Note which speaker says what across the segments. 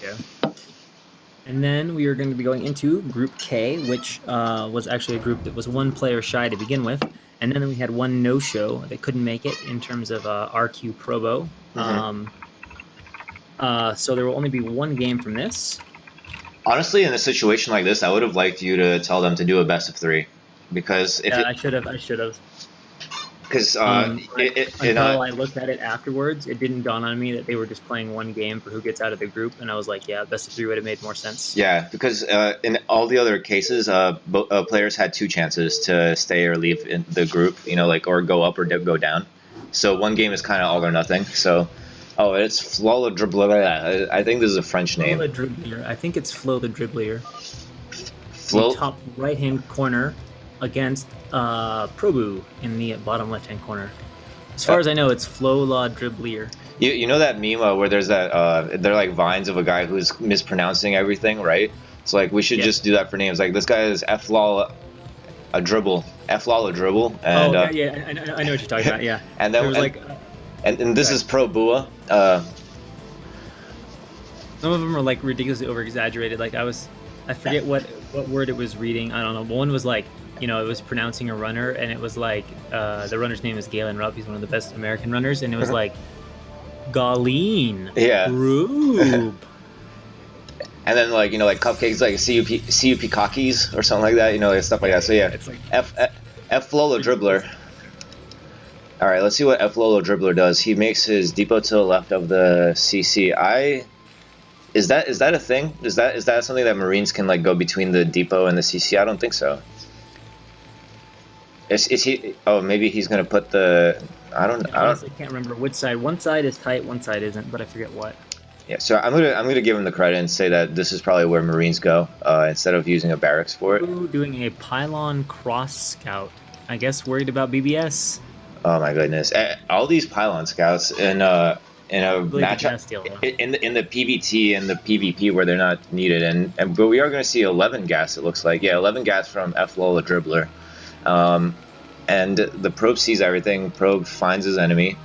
Speaker 1: Yeah. And then we are going to be going into Group K, which was actually a group that was one player shy to begin with. And then we had one no-show that couldn't make it in terms of RQ Probo.
Speaker 2: Mm-hmm.
Speaker 1: So there will only be one game from this.
Speaker 2: Honestly, in a situation like this, I would have liked you to tell them to do a best of 3, because if
Speaker 1: Yeah,
Speaker 2: it,
Speaker 1: I should have.
Speaker 2: because
Speaker 1: Until I looked at it afterwards, it didn't dawn on me that they were just playing one game for who gets out of the group, and I was like, yeah, best of 3 would have made more sense.
Speaker 2: yeah, because in all the other cases, players had 2 chances to stay or leave in the group, like, or go up or go down. So one game is kind of all or nothing. So, oh, it's Flo le Dribblier. I think this is a French name.
Speaker 1: Flo the Dribblier. I think it's Flo the Dribblier.
Speaker 2: Flo.
Speaker 1: The top right-hand corner against Probu in the bottom left-hand corner. As far as I know, it's Flo la Dribblier.
Speaker 2: You know that meme where there's that they're like vines of a guy who's mispronouncing everything, right? So like we should just do that for names. Like this guy is F-Law a dribble, F-Law a dribble, and
Speaker 1: yeah, I know what you're talking about. Yeah,
Speaker 2: and then
Speaker 1: there was
Speaker 2: and this is Pro Bua.
Speaker 1: Some of them are like ridiculously over-exaggerated. Like I forget what word it was reading. I don't know. One was like, it was pronouncing a runner, and it was like the runner's name is Galen Rupp. He's one of the best American runners, and it was like Galeen.
Speaker 2: Yeah.
Speaker 1: Rube.
Speaker 2: And then like cupcakes like CUP cockies or something like that, like stuff like that. So yeah,
Speaker 1: it's like
Speaker 2: F Lolo Dribbler. All right, let's see what F Lolo Dribbler does. He makes his depot to the left of the CC. Is that a thing? Is that something that Marines can like go between the depot and the CC? I don't think so. Is he? Oh, maybe he's gonna put the. I
Speaker 1: honestly can't remember which side. One side is tight, one side isn't, but I forget what.
Speaker 2: Yeah, so I'm gonna give him the credit and say that this is probably where Marines go instead of using a barracks for it.
Speaker 1: Ooh, doing a pylon cross scout. I guess worried about BBS.
Speaker 2: Oh my goodness! All these pylon scouts in a matchup in the PvT and the PvP where they're not needed, but we are going to see 11 gas. It looks like 11 gas from F Lola Dribbler, and the probe sees everything. Probe finds his enemy.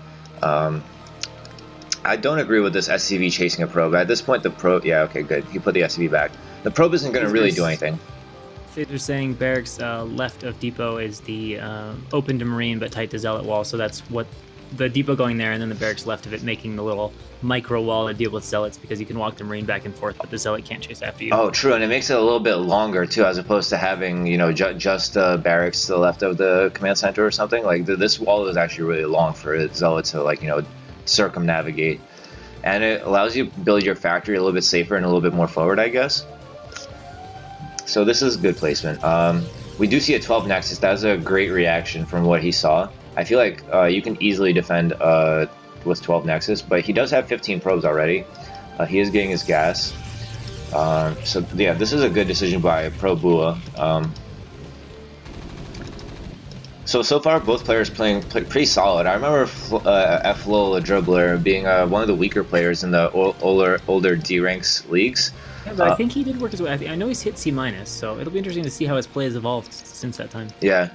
Speaker 2: I don't agree with this SCV chasing a probe. At this point, the probe... Yeah, okay, good. He put the SCV back. The probe isn't going to really do anything.
Speaker 1: They're saying barracks left of depot is the open to Marine but tight to Zealot wall, so that's what... The depot going there, and then the barracks left of it making the little micro wall to deal with Zealots, because you can walk the Marine back and forth, but the Zealot can't chase after you.
Speaker 2: Oh, true, and it makes it a little bit longer, too, as opposed to having, just barracks to the left of the command center or something. Like, this wall is actually really long for a Zealot to, like, circumnavigate, and it allows you to build your factory a little bit safer and a little bit more forward, I guess. So this is good placement. We do see a 12 Nexus. That's a great reaction from what he saw. I feel like you can easily defend with 12 Nexus, but he does have 15 probes already. He is getting his gas. So yeah, this is a good decision by Pro Bua. So far, both players playing pretty solid. I remember F Lola Dribbler being one of the weaker players in the older D ranks leagues.
Speaker 1: Yeah, but I think he did work his way. I know he's hit C-, so it'll be interesting to see how his play has evolved since that time.
Speaker 2: Yeah.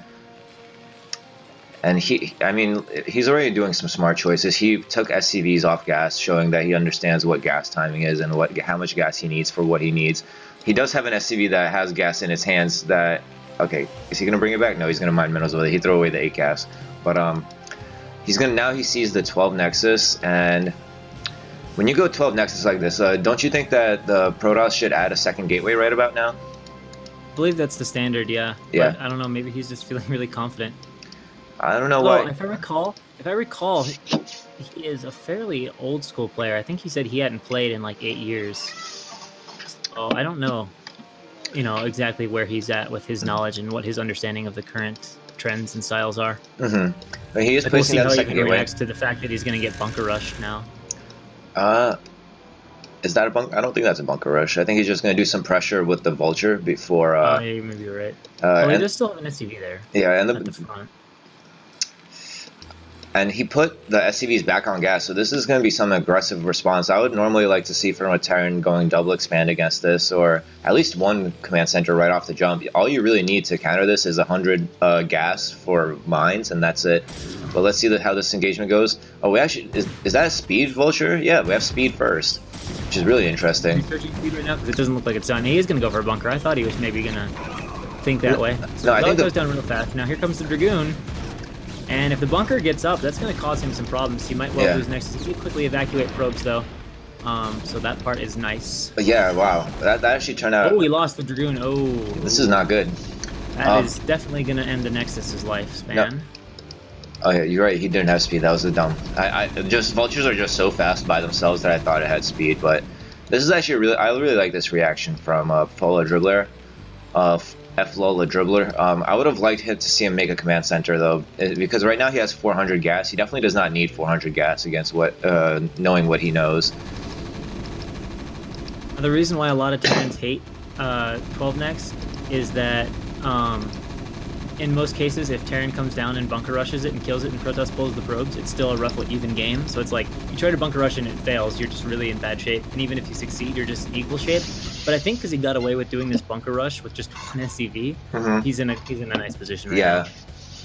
Speaker 2: And he's already doing some smart choices. He took SCVs off gas, showing that he understands what gas timing is and how much gas he needs for what he needs. He does have an SCV that has gas in his hands that... Okay, is he gonna bring it back? No, he's gonna mine minerals with it. He throw away the 8 gas, but now he sees the 12 Nexus, and when you go 12 Nexus like this, don't you think that the Protoss should add a second gateway right about now?
Speaker 1: I believe that's the standard, yeah.
Speaker 2: Yeah.
Speaker 1: But I don't know. Maybe he's just feeling really confident.
Speaker 2: I don't know why.
Speaker 1: If I recall, he is a fairly old school player. I think he said he hadn't played in like 8 years. So I don't know. Exactly where he's at with his knowledge and what his understanding of the current trends and styles are.
Speaker 2: Mm-hmm. But he is placing that second gateway.
Speaker 1: Reacts to the fact that he's going to get bunker rushed now.
Speaker 2: Is that a bunker? I don't think that's a bunker rush. I think he's just going to do some pressure with the Vulture before...
Speaker 1: yeah, maybe you're right. He does still have an SCV there.
Speaker 2: Yeah, and
Speaker 1: at the front.
Speaker 2: And he put the SCVs back on gas, so this is going to be some aggressive response. I would normally like to see from a Terran going double expand against this, or at least one command center right off the jump. All you really need to counter this is 100 gas for mines, and that's it. But let's see how this engagement goes. Oh, we actually is that a speed Vulture? Yeah, we have speed first. which is really interesting.
Speaker 1: Researching speed right now because it doesn't look like it's done. He is going to go for a bunker. I thought he was maybe going to think that way. So
Speaker 2: I think
Speaker 1: goes down real fast. Now here comes the Dragoon. And if the bunker gets up, that's going to cause him some problems. He might well lose Nexus. He can quickly evacuate probes, though. So that part is nice.
Speaker 2: But yeah, wow. That actually turned out...
Speaker 1: Oh, he lost the Dragoon. Oh.
Speaker 2: This is not good.
Speaker 1: That is definitely going to end the Nexus's lifespan.
Speaker 2: No. Oh yeah, you're right. He didn't have speed. That was a dumb. Vultures are just so fast by themselves that I thought it had speed. But this is actually I really like this reaction from Fola Dribbler, Flola Dribbler. I would have liked to see him make a command center though, because right now he has 400 gas. He definitely does not need 400 gas against knowing what he knows.
Speaker 1: The reason why a lot of Terrans hate 12 Nex is that. In most cases, if Terran comes down and bunker rushes it and kills it and Protoss pulls the probes, it's still a roughly even game. So it's like, you try to bunker rush and it fails, you're just really in bad shape. And even if you succeed, you're just in equal shape. But I think because he got away with doing this bunker rush with just one SCV, he's in a nice position right now.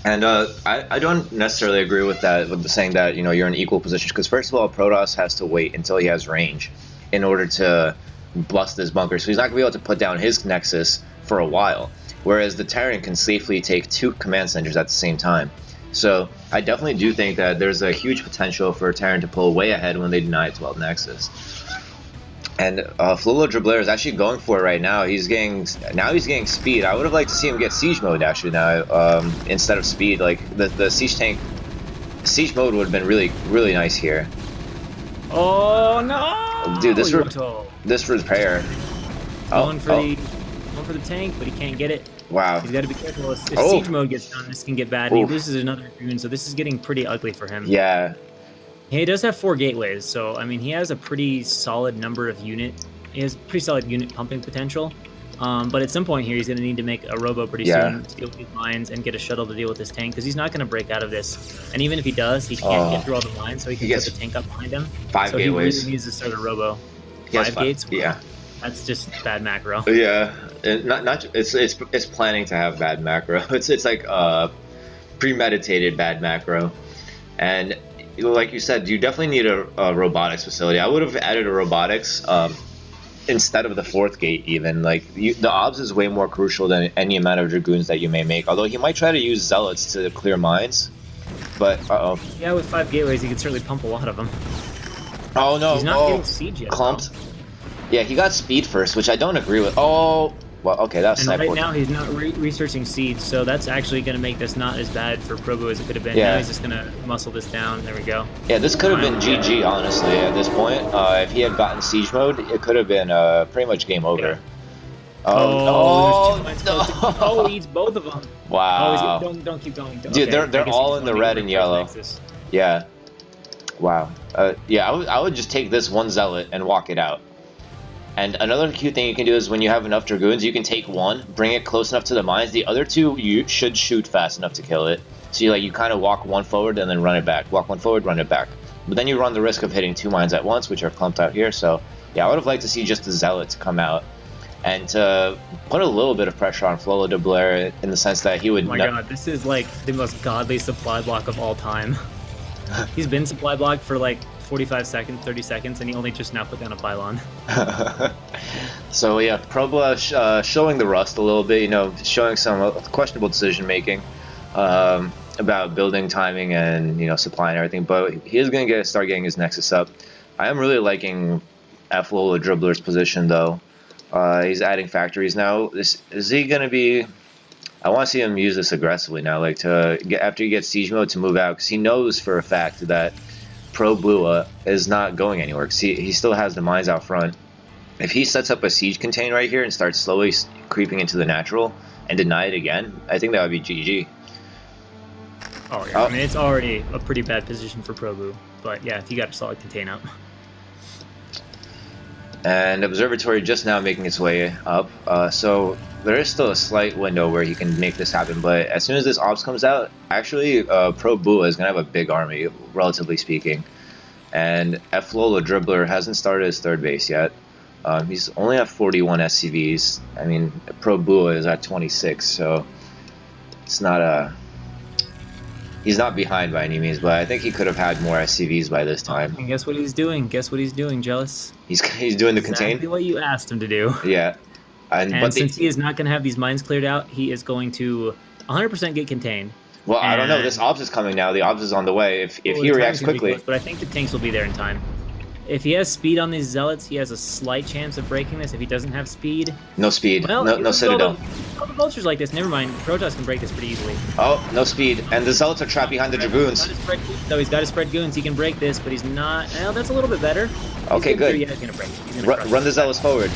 Speaker 2: And I don't necessarily agree with that, with the saying that, you're in equal position. Because first of all, Protoss has to wait until he has range in order to bust this bunker. So he's not going to be able to put down his Nexus for a while. Whereas the Terran can safely take 2 command centers at the same time. So I definitely do think that there's a huge potential for Terran to pull way ahead when they deny 12 Nexus. And Flolo Dribbler is actually going for it right now. He's getting speed. I would have liked to see him get siege mode actually now instead of speed. Like the siege tank, siege mode would have been really nice here.
Speaker 1: Oh no!
Speaker 2: Dude, this repair.
Speaker 1: Going for the tank, but he can't get it.
Speaker 2: Wow.
Speaker 1: He's got to be careful. If siege mode gets done, this can get bad. And he loses another Dragoon, so this is getting pretty ugly for him.
Speaker 2: Yeah.
Speaker 1: He does have 4 gateways, so I mean he has a pretty solid number of unit. He has pretty solid unit pumping potential. But at some point here, he's going to need to make a robo pretty soon to deal with these mines and get a shuttle to deal with this tank because he's not going to break out of this. And even if he does, he can't get through all the mines, so he can put the tank up behind him.
Speaker 2: 5
Speaker 1: so
Speaker 2: gateways.
Speaker 1: He really needs to start a robo.
Speaker 2: He has
Speaker 1: 5 gates.
Speaker 2: Yeah.
Speaker 1: That's just bad macro.
Speaker 2: Yeah, it's planning to have bad macro. It's like premeditated bad macro, and like you said, you definitely need a robotics facility. I would have added a robotics instead of the 4th gate even. Like the obs is way more crucial than any amount of Dragoons that you may make. Although he might try to use zealots to clear mines, but
Speaker 1: yeah, with 5 gateways, he can certainly pump a lot of them.
Speaker 2: Oh no!
Speaker 1: He's not getting siege yet.
Speaker 2: Clumped. Yeah, he got speed first, which I don't agree with. Oh, well, okay, that's.
Speaker 1: And right now he's not researching siege, so that's actually going to make this not as bad for Probo as it could have been. Now he's just going to muscle this down. There we go.
Speaker 2: Yeah, this could have been GG, honestly, at this point. If he had gotten siege mode, it could have been pretty much game over.
Speaker 1: Yeah.
Speaker 2: Oh,
Speaker 1: he eats both of them.
Speaker 2: Wow.
Speaker 1: Oh, don't keep going.
Speaker 2: Dude, they're all in the red and yellow. Yeah. Wow. Yeah, I would just take this one zealot and walk it out. And another cute thing you can do is when you have enough Dragoons, you can take one, bring it close enough to the mines. The other 2, you should shoot fast enough to kill it. So you kind of walk one forward and then run it back. Walk one forward, run it back. But then you run the risk of hitting 2 mines at once, which are clumped out here. So yeah, I would have liked to see just the zealot to come out and to put a little bit of pressure on Flolo de Blair in the sense that he would.
Speaker 1: Oh my god, this is like the most godly supply block of all time. He's been supply blocked for like 45 seconds, 30 seconds, and he only just now put down a pylon.
Speaker 2: So yeah, Probla showing the rust a little bit, showing some questionable decision making about building timing and supply and everything. But he is going to start getting his Nexus up. I am really liking Flola Dribbler's position though. He's adding factories now. Is he going to be? I want to see him use this aggressively now, like after he gets siege mode to move out, because he knows for a fact that Pro Blua is not going anywhere. Cause he still has the mines out front. If he sets up a siege contain right here and starts slowly creeping into the natural and deny it again, I think that would be GG.
Speaker 1: Oh yeah, I mean it's already a pretty bad position for Pro Blue, but yeah, if you got a solid contain up.
Speaker 2: And Observatory just now making its way up, so there is still a slight window where he can make this happen, but as soon as this ops comes out, actually Pro Bua is going to have a big army, relatively speaking. And Flola Dribbler hasn't started his 3rd base yet. He's only at 41 SCVs. I mean, Pro Bua is at 26, so it's not He's not behind by any means, but I think he could have had more SCVs by this time.
Speaker 1: And guess what he's doing? Guess what he's doing, Jealous?
Speaker 2: He's doing the
Speaker 1: Exactly
Speaker 2: contain.
Speaker 1: what you asked him to do.
Speaker 2: Yeah,
Speaker 1: And since he is not going to have these mines cleared out, he is going to 100% get contained.
Speaker 2: Well, I don't know. This obs is coming now. The obs is on the way. If he reacts quickly,
Speaker 1: close, but I think the tanks will be there in time. If he has speed on these zealots, he has a slight chance of breaking this. If he doesn't have speed,
Speaker 2: no speed,
Speaker 1: well,
Speaker 2: no citadel.
Speaker 1: All the vultures like this. Never mind. Protoss can break this pretty easily.
Speaker 2: Oh, no speed, and the zealots are trapped behind the dragoons.
Speaker 1: So he's got to spread goons. He can break this, but he's not. Well, that's a little bit better.
Speaker 2: Okay, good.
Speaker 1: Yeah, he's gonna break it.
Speaker 2: Run the zealots forward.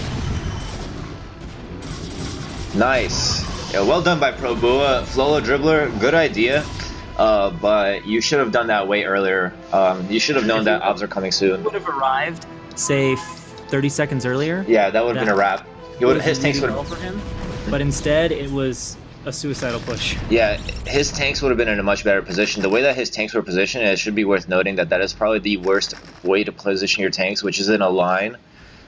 Speaker 2: Nice. Yeah, well done by Probua. Flolo Dribbler, good idea. But you should have done that way earlier. You should have known that obs are coming soon.
Speaker 1: Would have arrived, say, 30 seconds earlier.
Speaker 2: Yeah, that would have been a wrap. His tanks would have.
Speaker 1: For him, but instead it was a suicidal push.
Speaker 2: Yeah, his tanks would have been in a much better position. The way that his tanks were positioned, it should be worth noting that that is probably the worst way to position your tanks, which is in a line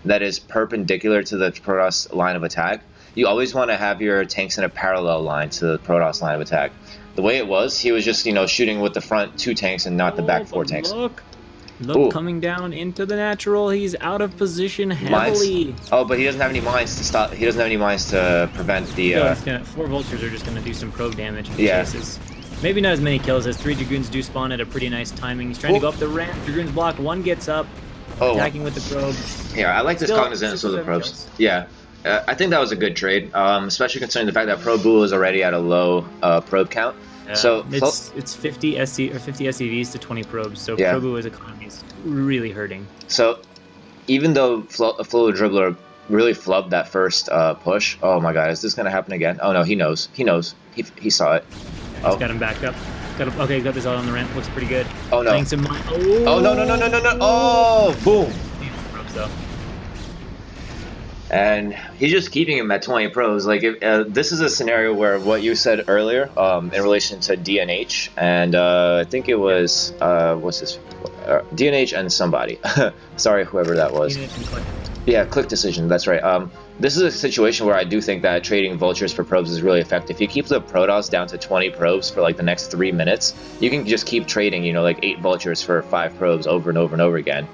Speaker 2: that is perpendicular to the Protoss line of attack. You always want to have your tanks in a parallel line to the Protoss line of attack. The way it was, he was just, shooting with the front 2 tanks and not the back 4 tanks.
Speaker 1: Look, coming down into the natural. He's out of position heavily.
Speaker 2: Mines? Oh, but he doesn't have any mines to stop. He doesn't have any mines to prevent the.
Speaker 1: 4 vultures are just gonna do some probe damage.
Speaker 2: Yeah.
Speaker 1: Cases. Maybe not as many kills as 3 dragoons do spawn at a pretty nice timing. He's trying to go up the ramp. Dragoons blocked. 1 gets up, attacking with the probes.
Speaker 2: Yeah, I like this cognizance of the probes. Kills. Yeah. I think that was a good trade, especially considering the fact that Probua is already at a low probe count. So
Speaker 1: it's 50 SCVs to 20 probes. So Probua's economy is really hurting.
Speaker 2: So even though Flolo Dribbler really flubbed that first push, oh my God, is this gonna happen again? Oh no, he knows. He knows. He saw it.
Speaker 1: He's got him backed up. Okay, he's got this out on the ramp. Looks pretty good.
Speaker 2: Oh no. Oh no. Oh boom. And he's just keeping him at 20 probes. Like, this is a scenario where what you said earlier in relation to DNH, and I think it was, what's this? DNH and somebody. Sorry, whoever that was. Yeah, click decision, that's right. This is a situation where I do think that trading vultures for probes is really effective. If you keep the Protoss down to 20 probes for like the next 3 minutes, you can just keep trading, like 8 vultures for 5 probes over and over and over again.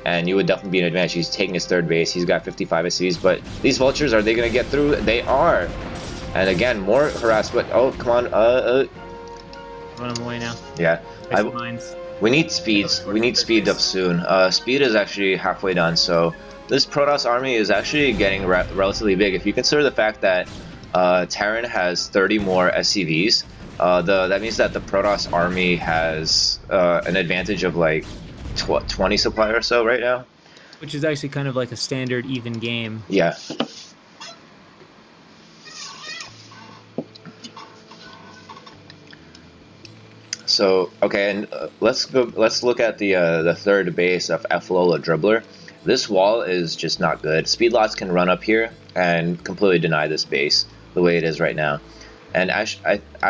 Speaker 2: And you would definitely be an advantage. He's taking his 3rd base. He's got 55 SCVs, but these vultures, are they going to get through? They are. And again, more harassment. Oh, come on.
Speaker 1: Run him away now.
Speaker 2: Yeah. We need speeds. We need speed up soon. Speed is actually halfway done, so this Protoss army is actually getting relatively big. If you consider the fact that Terran has 30 more SCVs, that means that the Protoss army has an advantage of like 20 supply or so right now,
Speaker 1: which is actually kind of like a standard even game.
Speaker 2: Yeah. So okay, and let's look at the 3rd base of Flolo Dribbler. This wall is just not good. Speedlots can run up here and completely deny this base the way it is right now. And I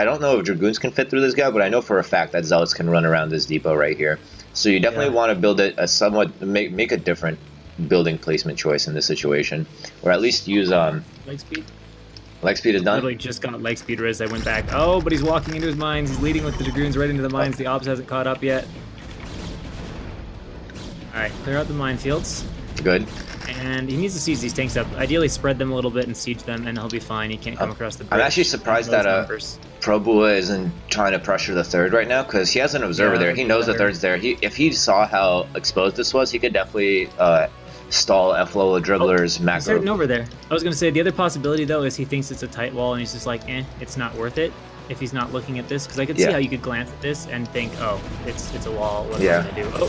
Speaker 2: don't know if Dragoons can fit through this gap, but I know for a fact that Zealots can run around this depot right here. So you definitely want to build it a somewhat, make a different building placement choice in this situation, or at least use
Speaker 1: leg speed.
Speaker 2: Leg speed is done.
Speaker 1: Literally just got leg speed res. I went back. Oh, but he's walking into his mines. He's leading with the Dragoons right into the mines. The obs hasn't caught up yet. All right, clear out the minefields.
Speaker 2: Good.
Speaker 1: And he needs to siege these tanks up. Ideally, spread them a little bit and siege them, and he'll be fine. He can't come across the bridge.
Speaker 2: I'm actually surprised that Probua isn't trying to pressure the 3rd right now, because he has an observer there. He knows the 3rd's there. If he saw how exposed this was, he could definitely stall Flolo Dribbler's macro.
Speaker 1: He's heading over there. I was going to say, the other possibility, though, is he thinks it's a tight wall, and he's just like, it's not worth it if he's not looking at this. Because I could see how you could glance at this and think, oh, it's a wall. What am I going to do?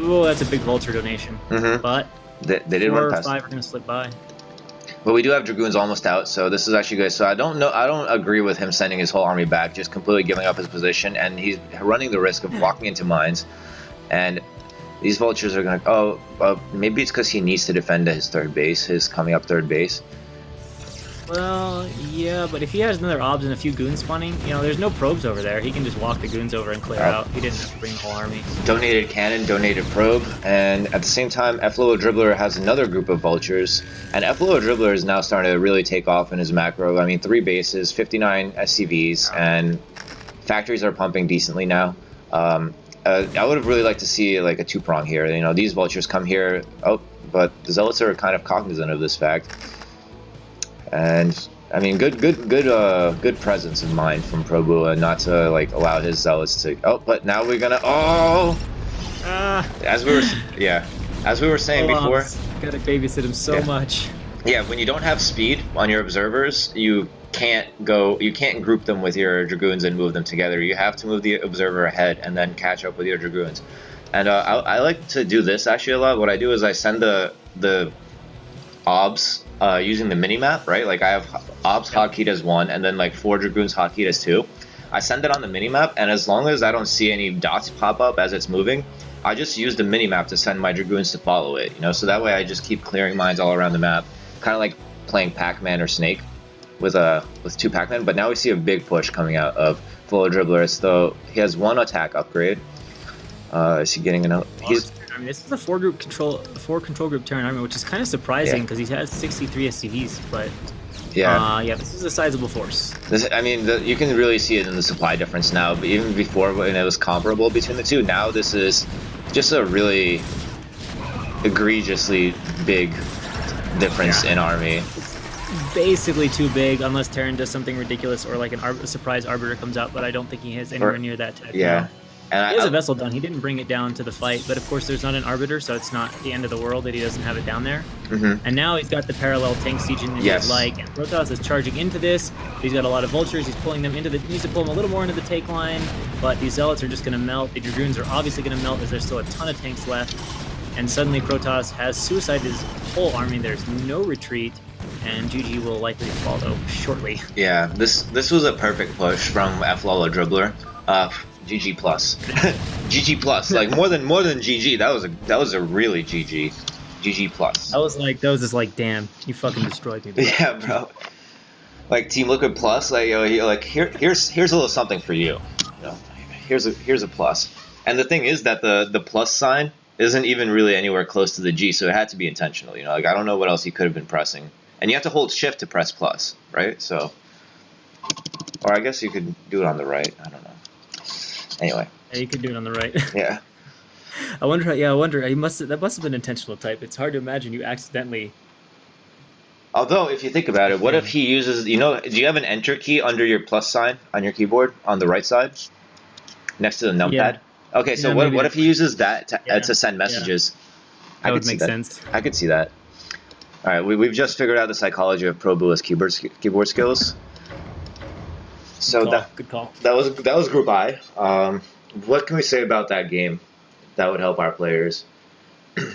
Speaker 1: Oh, that's a big vulture donation. But
Speaker 2: they did
Speaker 1: 4
Speaker 2: run
Speaker 1: or
Speaker 2: past.
Speaker 1: 5 are going to slip by.
Speaker 2: But we do have Dragoons almost out, so this is actually good. So I don't agree with him sending his whole army back, just completely giving up his position, and he's running the risk of walking into mines. And these vultures are going to... maybe it's because he needs to defend his 3rd base, his coming up 3rd base.
Speaker 1: Well, yeah, but if he has another obs and a few goons spawning, there's no probes over there. He can just walk the goons over and clear out. He didn't have to bring the whole army.
Speaker 2: Donated cannon, donated probe, and at the same time, Flolo Dribbler has another group of vultures, and Flolo Dribbler is now starting to really take off in his macro. I mean, 3 bases, 59 SCVs, and Factories are pumping decently now. I would have really liked to see like a two-prong here. You know, these vultures come here. Oh, but the zealots are kind of cognizant of this fact. And I mean, good presence of mind from Probua not to like allow his zealots to. Oh, but now we're gonna. Oh, as we were saying before,
Speaker 1: gotta babysit him so much.
Speaker 2: Yeah, when you don't have speed on your observers, you can't group them with your dragoons and move them together. You have to move the observer ahead and then catch up with your dragoons. And I like to do this actually a lot. What I do is I send the obs using the mini map, right? Like I have obs hotkeyed as 1 and then like 4 dragoons hotkeyed as 2. I send it on the mini map, and as long as I don't see any dots pop up as it's moving, I just use the mini map to send my dragoons to follow it. You know, so that way I just keep clearing mines all around the map, kind of like playing Pac-Man or Snake with 2 Pac-Man. But now we see a big push coming out of Flow Dribbler, so he has 1 attack upgrade. Is he getting another?
Speaker 1: I mean, this is a 4 control group Terran army, which is kind of surprising because he has 63 SCVs, but yeah, this is a sizable force.
Speaker 2: I mean, you can really see it in the supply difference now, but even before when it was comparable between the two, now this is just a really egregiously big difference in army.
Speaker 1: It's basically too big unless Terran does something ridiculous or like a surprise Arbiter comes out, but I don't think he has anywhere near that type.
Speaker 2: Yeah.
Speaker 1: And he has a vessel down. He didn't bring it down to the fight, but of course there's not an Arbiter, so it's not the end of the world that he doesn't have it down there. And now he's got the parallel tank sieging that he's like, and Protoss is charging into this. He's got a lot of vultures. He's pulling them into the. He needs to pull them a little more into the take line, but these zealots are just going to melt. The dragoons are obviously going to melt as there's still a ton of tanks left. And suddenly Protoss has suicided his whole army. There's no retreat, and GG will likely follow shortly.
Speaker 2: Yeah, this was a perfect push from Flolo Dribbler. GG plus. GG plus. Like more than GG. That was a really GG plus.
Speaker 1: That was just like, damn, you fucking destroyed me, bro.
Speaker 2: Yeah, bro. Like Team Liquid plus, like here's a little something for you. You know, here's a plus. And the thing is that the plus sign isn't even really anywhere close to the G, so it had to be intentional. You know, like I don't know what else he could have been pressing. And you have to hold shift to press plus, right? So, or I guess you could do it on the right. I don't know. Anyway.
Speaker 1: Yeah, you could do it on the right.
Speaker 2: Yeah.
Speaker 1: I wonder. That must have been intentional type. It's hard to imagine you accidentally.
Speaker 2: Although, if you think about it, what if he uses? You know, do you have an enter key under your plus sign on your keyboard on the right side, next to the numpad?
Speaker 1: Yeah.
Speaker 2: Okay, so what if he uses that to send messages?
Speaker 1: Yeah. That would make sense.
Speaker 2: I could see that. All right, we've just figured out the psychology of Probua's keyboard skills. So
Speaker 1: good call.
Speaker 2: That was Group I. What can we say about that game that would help our players?
Speaker 1: I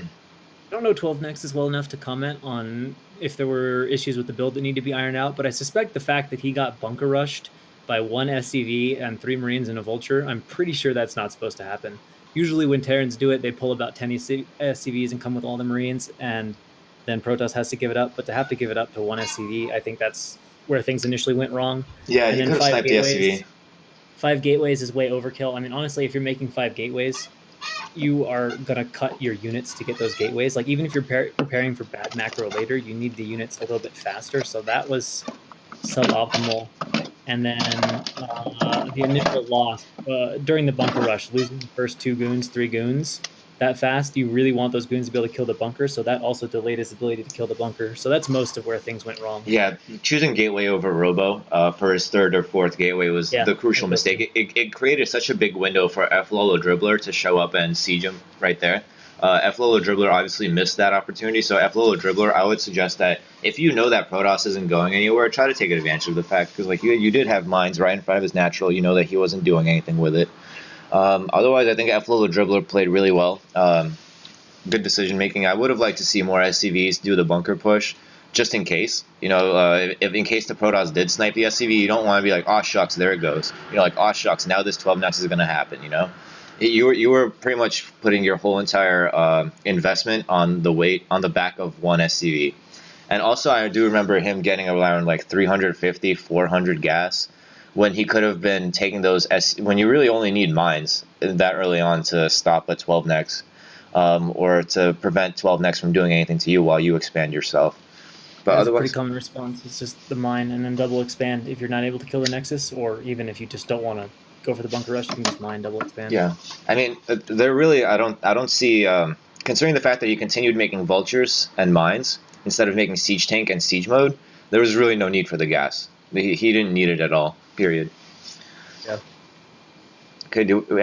Speaker 1: don't know 12 Nexus well enough to comment on if there were issues with the build that need to be ironed out, but I suspect the fact that he got bunker rushed by 1 SCV and 3 Marines and a Vulture, I'm pretty sure that's not supposed to happen. Usually when Terrans do it, they pull about 10 SCVs and come with all the Marines, and then Protoss has to give it up, but to have to give it up to 1 SCV, I think that's where things initially went wrong.
Speaker 2: Yeah,
Speaker 1: and
Speaker 2: you could have sniped the SCV.
Speaker 1: 5 gateways is way overkill. I mean, honestly, if you're making 5 gateways, you are going to cut your units to get those gateways. Like, even if you're preparing for bad macro later, you need the units a little bit faster. So that was suboptimal. And then the initial loss during the bunker rush, losing the first 2 goons, 3 goons that fast, you really want those goons to be able to kill the bunker. So that also delayed his ability to kill the bunker. So that's most of where things went wrong.
Speaker 2: Yeah, choosing gateway over Robo for his 3rd or 4th gateway was the crucial mistake. It created such a big window for Flolo Dribbler to show up and siege him right there. Flolo Dribbler obviously missed that opportunity. So Flolo Dribbler, I would suggest that if you know that Protoss isn't going anywhere, try to take advantage of the fact, because like you did have mines right in front of his natural. You know that he wasn't doing anything with it. Otherwise, I think Flolo Dribbler played really well. Good decision making. I would have liked to see more SCVs do the bunker push, just in case. You know, if in case the Protoss did snipe the SCV, you don't want to be like, oh shucks, there it goes. You know, like, oh shucks, now this 12 Nexus is going to happen. You know, you were pretty much putting your whole entire investment on the back of 1 SCV. And also, I do remember him getting around like 350, 400 gas, when he could have been taking those when you really only need mines that early on to stop a 12 Nex, or to prevent 12 Nex from doing anything to you while you expand yourself. But
Speaker 1: that's
Speaker 2: otherwise,
Speaker 1: a pretty common response. It's just the mine and then double expand if you're not able to kill the Nexus, or even if you just don't want to go for the bunker rush, you can just mine double expand.
Speaker 2: Yeah, I mean, they're really. I don't see. Considering the fact that he continued making vultures and mines instead of making siege tank and siege mode, there was really no need for the gas. He didn't need it at all. Period.
Speaker 1: Yeah.
Speaker 2: Okay.